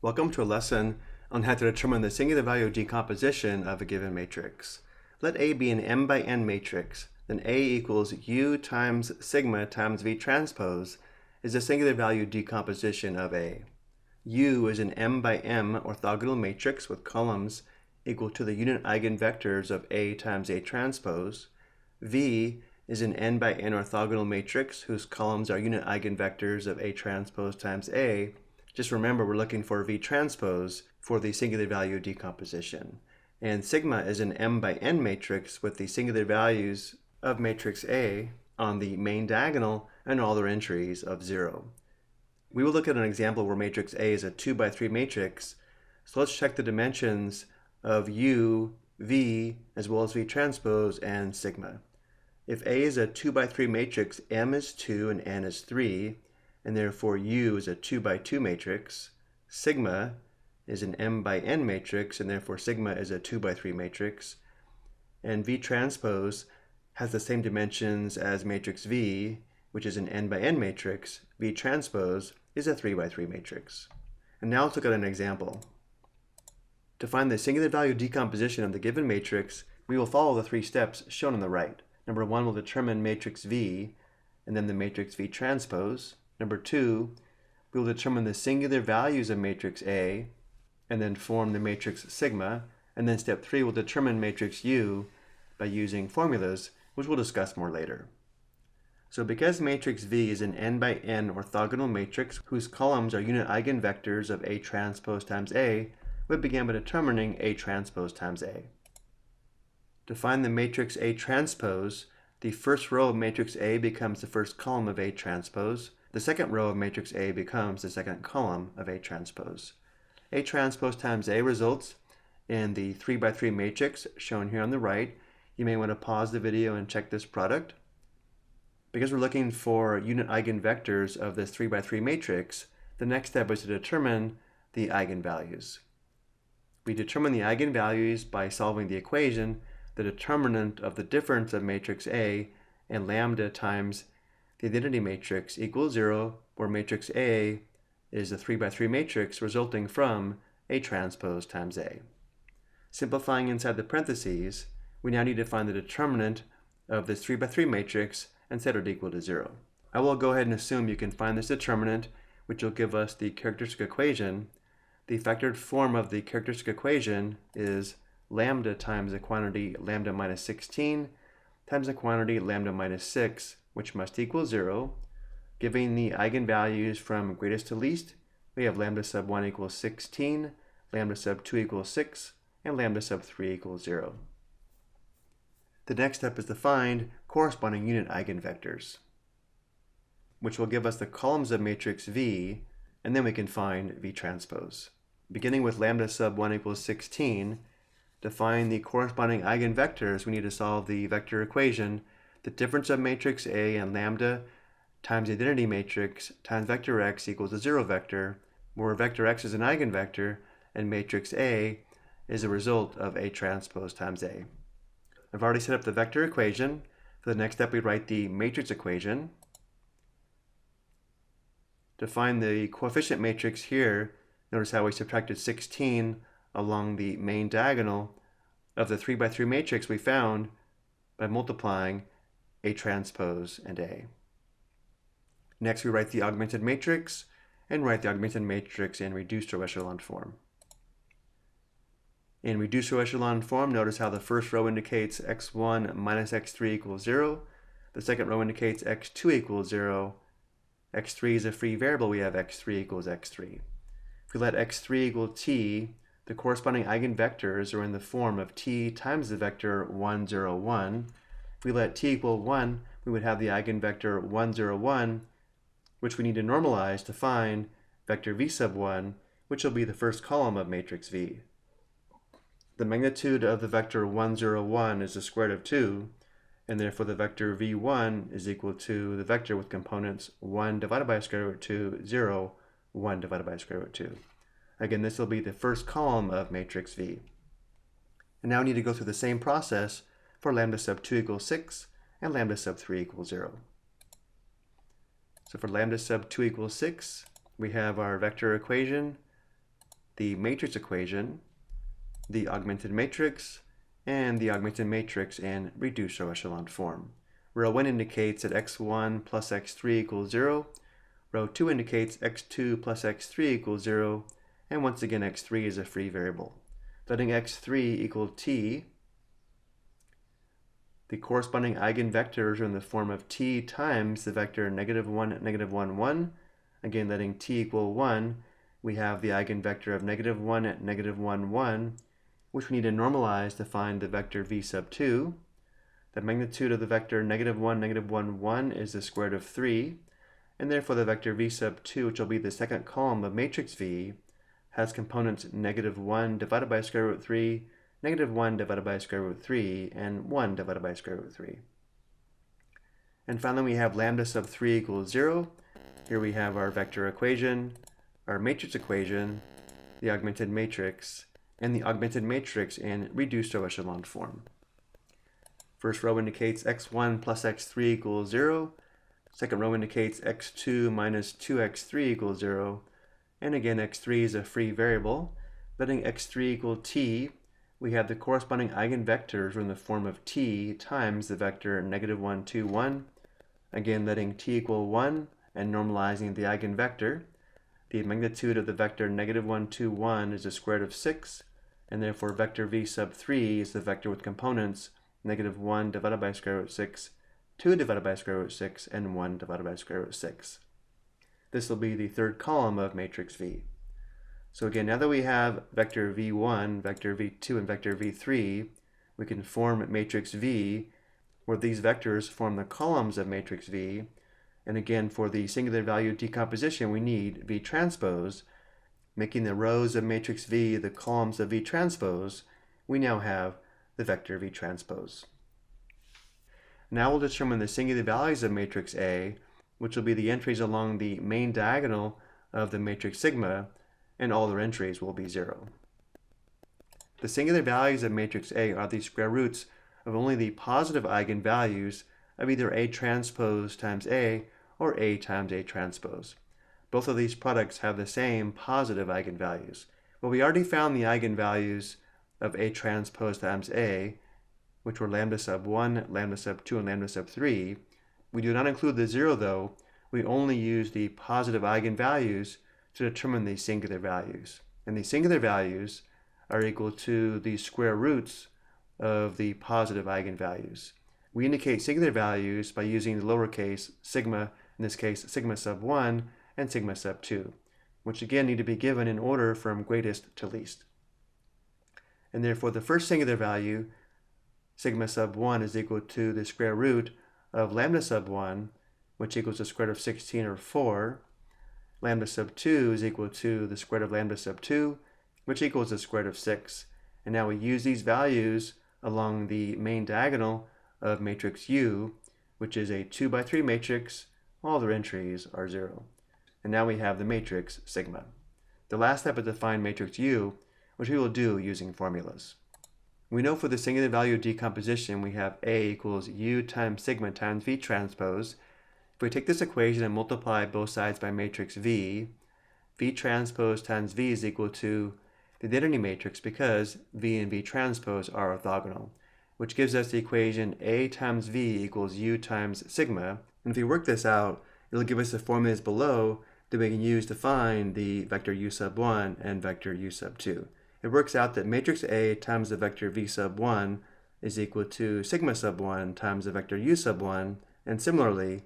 Welcome to a lesson on how to determine the singular value decomposition of a given matrix. Let A be an m by n matrix, then A equals U times sigma times V transpose is the singular value decomposition of A. U is an m by m orthogonal matrix with columns equal to the unit eigenvectors of A times A transpose. V is an n by n orthogonal matrix whose columns are unit eigenvectors of A transpose times A. Just remember, we're looking for V transpose for the singular value decomposition. And sigma is an m by n matrix with the singular values of matrix A on the main diagonal and all their entries of 0. We will look at an example where matrix A is a 2 by 3 matrix. So let's check the dimensions of U, V, as well as V transpose and sigma. If A is a 2 by 3 matrix, M is 2 and N is 3. And therefore U is a 2 by 2 matrix. Sigma is an m by n matrix, and therefore sigma is a 2 by 3 matrix. And V transpose has the same dimensions as matrix V, which is an n by n matrix. V transpose is a 3 by 3 matrix. And now let's look at an example. To find the singular value decomposition of the given matrix, we will follow the 3 steps shown on the right. Number 1 will determine matrix V, and then the matrix V transpose. Number 2, we will determine the singular values of matrix A, and then form the matrix sigma. And then step 3 will determine matrix U by using formulas, which we'll discuss more later. So because matrix V is an n by n orthogonal matrix whose columns are unit eigenvectors of A transpose times A, we begin by determining A transpose times A. To find the matrix A transpose, the first row of matrix A becomes the first column of A transpose. The second row of matrix A becomes the second column of A transpose. A transpose times A results in the 3 by 3 matrix shown here on the right. You may want to pause the video and check this product. Because we're looking for unit eigenvectors of this 3 by 3 matrix, the next step is to determine the eigenvalues. We determine the eigenvalues by solving the equation, the determinant of the difference of matrix A and lambda times the identity matrix equals 0, where matrix A is a 3 by 3 matrix resulting from A transpose times A. Simplifying inside the parentheses, we now need to find the determinant of this 3 by 3 matrix and set it equal to 0. I will go ahead and assume you can find this determinant, which will give us the characteristic equation. The factored form of the characteristic equation is lambda times the quantity lambda minus 16 times the quantity lambda minus 6, which must equal 0. Giving the eigenvalues from greatest to least, we have lambda sub 1 equals 16, lambda sub 2 equals 6, and lambda sub 3 equals 0. The next step is to find corresponding unit eigenvectors, which will give us the columns of matrix V, and then we can find V transpose. Beginning with lambda sub 1 equals 16, to find the corresponding eigenvectors, we need to solve the vector equation, the difference of matrix A and lambda times the identity matrix times vector x equals a 0 vector, where vector x is an eigenvector and matrix A is a result of A transpose times A. I've already set up the vector equation. For the next step, we write the matrix equation. To find the coefficient matrix here, notice how we subtracted 16 along the main diagonal of the 3 by 3 matrix we found by multiplying A transpose and A. Next, we write the augmented matrix and write the augmented matrix in reduced row echelon form. In reduced row echelon form, notice how the first row indicates x1 minus x3 equals 0. The second row indicates x2 equals 0. x3 is a free variable. We have x3 equals x3. If we let x3 equal t, the corresponding eigenvectors are in the form of t times the vector 1, 0, 1. If we let t equal 1, we would have the eigenvector 1, 0, 1, which we need to normalize to find vector v sub 1, which will be the first column of matrix V. The magnitude of the vector 1, 0, 1 is the square root of 2, and therefore the vector v1 is equal to the vector with components 1 divided by square root of 2, 0, 1 divided by square root of 2. Again, this will be the first column of matrix V. And now we need to go through the same process for lambda sub 2 equals 6 and lambda sub 3 equals 0. So for lambda sub 2 equals 6, we have our vector equation the matrix equation, the augmented matrix, and the augmented matrix in reduced row echelon form. Row 1 indicates that x1 plus x3 equals 0. Row 2 indicates x2 plus x3 equals 0. And once again, x3 is a free variable. Letting x3 equal t, the corresponding eigenvectors are in the form of t times the vector -1, -1, 1. Again, letting t equal 1, we have the eigenvector of -1, -1, 1, which we need to normalize to find the vector v sub 2. The magnitude of the vector -1, -1, 1 is the square root of 3, and therefore the vector v sub 2, which will be the second column of matrix V, has components -1 divided by square root 3, -1 divided by square root 3, and 1 divided by square root 3. And finally, we have lambda sub 3 equals 0. Here we have our vector equation, our matrix equation, the augmented matrix, and the augmented matrix in reduced row echelon form. First row indicates x1 plus x3 equals 0. Second row indicates x2 minus 2x3 equals 0. And again, x3 is a free variable. Letting x3 equal t, we have the corresponding eigenvectors in the form of t times the vector -1, 2, 1. Again, letting t equal 1 and normalizing the eigenvector, the magnitude of the vector -1, 2, 1 is the square root of 6, and therefore vector v sub 3 is the vector with components -1 divided by square root 6, 2 divided by square root 6, and 1 divided by square root 6. This will be the third column of matrix V. So again, now that we have vector v1, vector v2, and vector v3, we can form matrix V, where these vectors form the columns of matrix V. And again, for the singular value decomposition, we need V transpose, making the rows of matrix V the columns of V transpose. We now have the vector V transpose. Now we'll determine the singular values of matrix A, which will be the entries along the main diagonal of the matrix sigma, and all their entries will be 0. The singular values of matrix A are the square roots of only the positive eigenvalues of either A transpose times A or A times A transpose. Both of these products have the same positive eigenvalues. But we already found the eigenvalues of A transpose times A, which were lambda sub 1, lambda sub 2, and lambda sub 3. We do not include the 0 though. We only use the positive eigenvalues to determine the singular values. And the singular values are equal to the square roots of the positive eigenvalues. We indicate singular values by using the lowercase sigma, in this case sigma sub 1 and sigma sub 2, which again need to be given in order from greatest to least. And therefore the first singular value, sigma sub 1, is equal to the square root of lambda sub 1, which equals the square root of 16 or 4. Lambda sub 2 is equal to the square root of lambda sub 2, which equals the square root of 6. And now we use these values along the main diagonal of matrix U, which is a 2 by 3 matrix. All their entries are 0. And now we have the matrix sigma. The last step is to find matrix U, which we will do using formulas. We know for the singular value decomposition we have A equals U times sigma times V transpose. If we take this equation and multiply both sides by matrix V, V transpose times V is equal to the identity matrix because V and V transpose are orthogonal, which gives us the equation A times V equals U times sigma. And if we work this out, it'll give us the formulas below that we can use to find the vector U sub 1 and vector U sub 2. It works out that matrix A times the vector V sub 1 is equal to sigma sub 1 times the vector U sub 1, and similarly,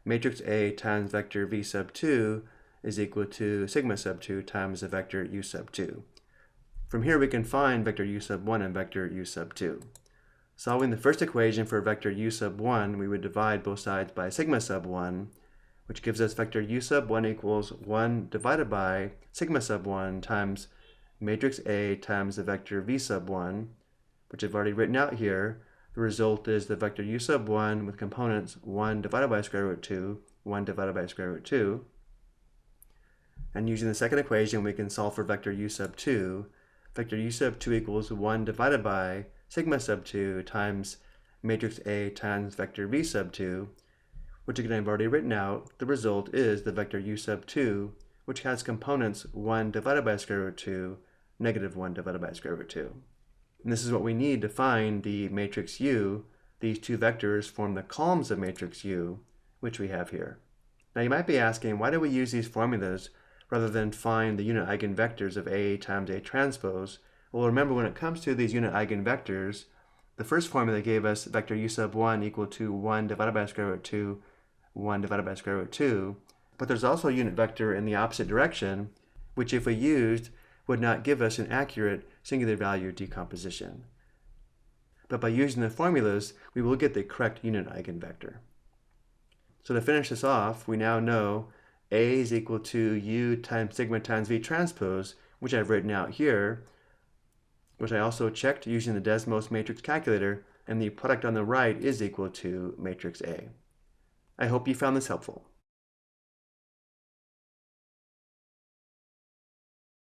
matrix A times vector V sub 2 is equal to sigma sub 2 times the vector U sub 2. From here we can find vector U sub 1 and vector U sub 2. Solving the first equation for vector U sub 1, we would divide both sides by sigma sub 1, which gives us vector U sub 1 equals 1 divided by sigma sub 1 times matrix A times the vector V sub 1, which I've already written out here. The result is the vector U sub 1 with components 1 divided by square root 2, 1 divided by square root 2. And using the second equation, we can solve for vector U sub 2. Vector U sub 2 equals 1 divided by sigma sub 2 times matrix A times vector V sub 2, which again I've already written out. The result is the vector U sub 2 which has components 1 divided by square root 2, negative 1 divided by square root 2. And this is what we need to find the matrix U. These two vectors form the columns of matrix U, which we have here. Now you might be asking, why do we use these formulas rather than find the unit eigenvectors of A times A transpose? Well, remember, when it comes to these unit eigenvectors, the first formula gave us vector U sub 1 equal to 1 divided by square root 2, 1 divided by square root 2. But there's also a unit vector in the opposite direction, which if we used, would not give us an accurate singular value decomposition. But by using the formulas, we will get the correct unit eigenvector. So to finish this off, we now know A is equal to U times sigma times V transpose, which I've written out here, which I also checked using the Desmos matrix calculator, and the product on the right is equal to matrix A. I hope you found this helpful.